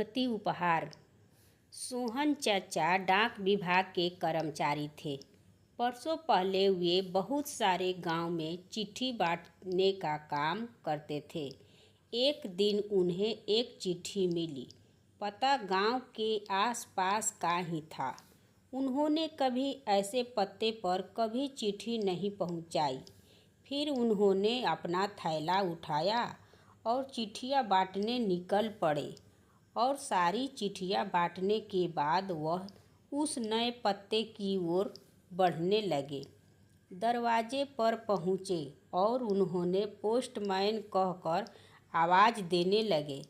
कीमती उपहार। सोहन चाचा डाक विभाग के कर्मचारी थे। वर्षों पहले वे बहुत सारे गांव में चिट्ठी बांटने का काम करते थे। एक दिन उन्हें एक चिट्ठी मिली। पता गांव के आसपास का ही था। उन्होंने कभी ऐसे पते पर कभी चिट्ठी नहीं पहुंचाई। फिर उन्होंने अपना थैला उठाया और चिट्ठियां बांटने निकल पड़े। और सारी चिट्ठियां बांटने के बाद वह उस नए पत्ते की ओर बढ़ने लगे। दरवाजे पर पहुँचे और उन्होंने पोस्टमैन कहकर आवाज़ देने लगे।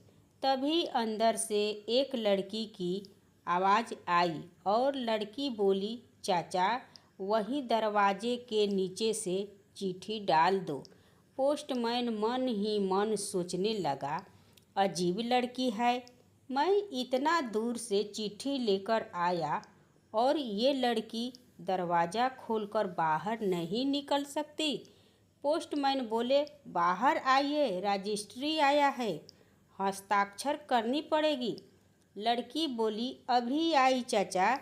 तभी अंदर से एक लड़की की आवाज़ आई और लड़की बोली, चाचा, वही दरवाजे के नीचे से चिट्ठी डाल दो। पोस्टमैन मन ही मन सोचने लगा, अजीब लड़की है। मैं इतना दूर से चिट्ठी लेकर आया और ये लड़की दरवाज़ा खोलकर बाहर नहीं निकल सकती। पोस्टमैन बोले, बाहर आइए, रजिस्ट्री आया है, हस्ताक्षर करनी पड़ेगी। लड़की बोली, अभी आई चाचा।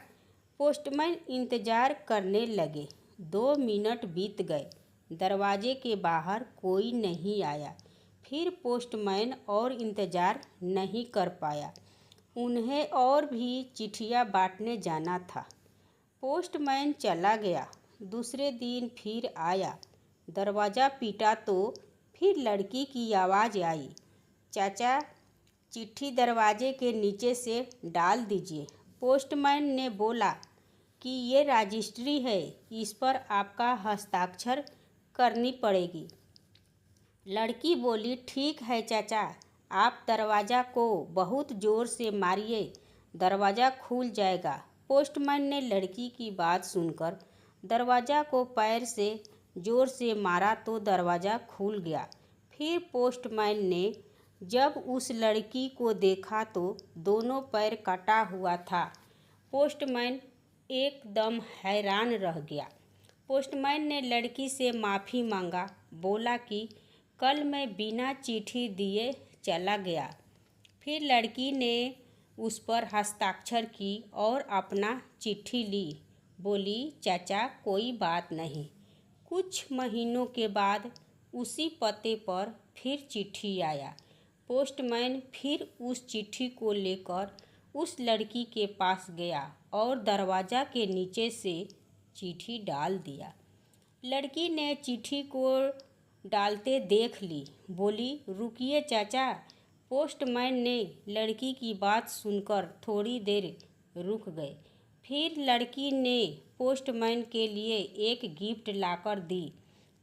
पोस्टमैन इंतज़ार करने लगे। 2 मिनट बीत गए। दरवाजे के बाहर कोई नहीं आया। फिर पोस्टमैन और इंतज़ार नहीं कर पाया। उन्हें और भी चिट्ठियां बांटने जाना था। पोस्टमैन चला गया। दूसरे दिन फिर आया। दरवाज़ा पीटा तो फिर लड़की की आवाज़ आई, चाचा, चिट्ठी दरवाजे के नीचे से डाल दीजिए। पोस्टमैन ने बोला कि ये रजिस्ट्री है, इस पर आपका हस्ताक्षर करनी पड़ेगी। लड़की बोली, ठीक है चाचा, आप दरवाज़ा को बहुत ज़ोर से मारिए, दरवाज़ा खुल जाएगा। पोस्टमैन ने लड़की की बात सुनकर दरवाज़ा को पैर से ज़ोर से मारा तो दरवाज़ा खुल गया। फिर पोस्टमैन ने जब उस लड़की को देखा तो दोनों पैर कटा हुआ था। पोस्टमैन एकदम हैरान रह गया। पोस्टमैन ने लड़की से माफ़ी मांगा, बोला कि कल मैं बिना चिट्ठी दिए चला गया। फिर लड़की ने उस पर हस्ताक्षर की और अपना चिट्ठी ली। बोली, चाचा, कोई बात नहीं। कुछ महीनों के बाद उसी पते पर फिर चिट्ठी आया। पोस्टमैन फिर उस चिट्ठी को लेकर उस लड़की के पास गया और दरवाज़ा के नीचे से चिट्ठी डाल दिया। लड़की ने चिट्ठी को डालते देख ली। बोली, रुकिए चाचा। पोस्टमैन ने लड़की की बात सुनकर थोड़ी देर रुक गए। फिर लड़की ने पोस्टमैन के लिए एक गिफ्ट लाकर दी।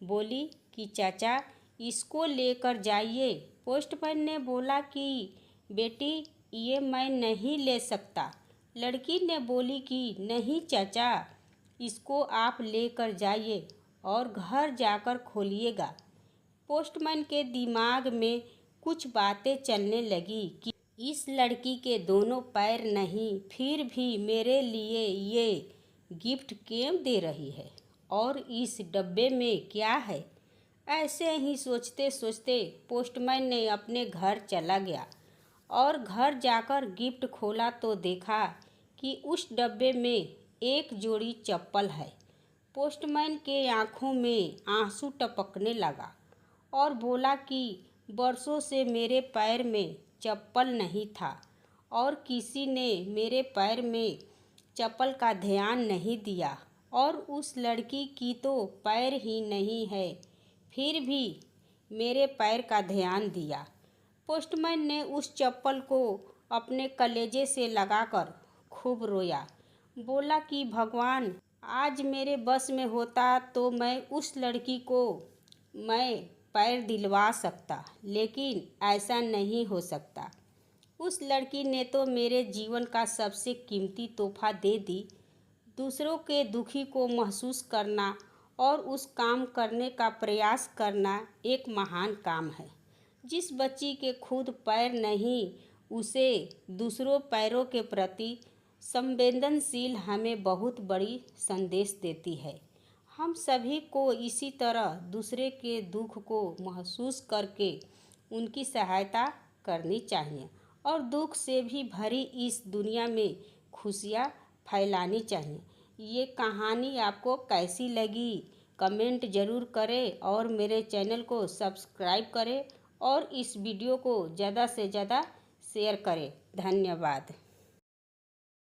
बोली कि चाचा, इसको लेकर जाइए। पोस्टमैन ने बोला कि बेटी, ये मैं नहीं ले सकता। लड़की ने बोली कि नहीं चाचा, इसको आप लेकर जाइए और घर जाकर खोलिएगा। पोस्टमैन के दिमाग में कुछ बातें चलने लगी कि इस लड़की के दोनों पैर नहीं, फिर भी मेरे लिए ये गिफ्ट क्यों दे रही है और इस डब्बे में क्या है। ऐसे ही सोचते सोचते पोस्टमैन ने अपने घर चला गया और घर जाकर गिफ्ट खोला तो देखा कि उस डब्बे में एक जोड़ी चप्पल है। पोस्टमैन के आँखों में आंसू टपकने लगा और बोला कि बरसों से मेरे पैर में चप्पल नहीं था और किसी ने मेरे पैर में चप्पल का ध्यान नहीं दिया और उस लड़की की तो पैर ही नहीं है, फिर भी मेरे पैर का ध्यान दिया। पोस्टमैन ने उस चप्पल को अपने कलेजे से लगाकर खूब रोया। बोला कि भगवान, आज मेरे बस में होता तो मैं उस लड़की को मैं पैर दिलवा सकता, लेकिन ऐसा नहीं हो सकता। उस लड़की ने तो मेरे जीवन का सबसे कीमती तोहफा दे दी। दूसरों के दुखी को महसूस करना और उस काम करने का प्रयास करना एक महान काम है। जिस बच्ची के खुद पैर नहीं, उसे दूसरों पैरों के प्रति संवेदनशील हमें बहुत बड़ी संदेश देती है। हम सभी को इसी तरह दूसरे के दुख को महसूस करके उनकी सहायता करनी चाहिए और दुख से भी भरी इस दुनिया में खुशियाँ फैलानी चाहिए। ये कहानी आपको कैसी लगी कमेंट ज़रूर करें और मेरे चैनल को सब्सक्राइब करें और इस वीडियो को ज़्यादा से ज़्यादा शेयर करें। धन्यवाद।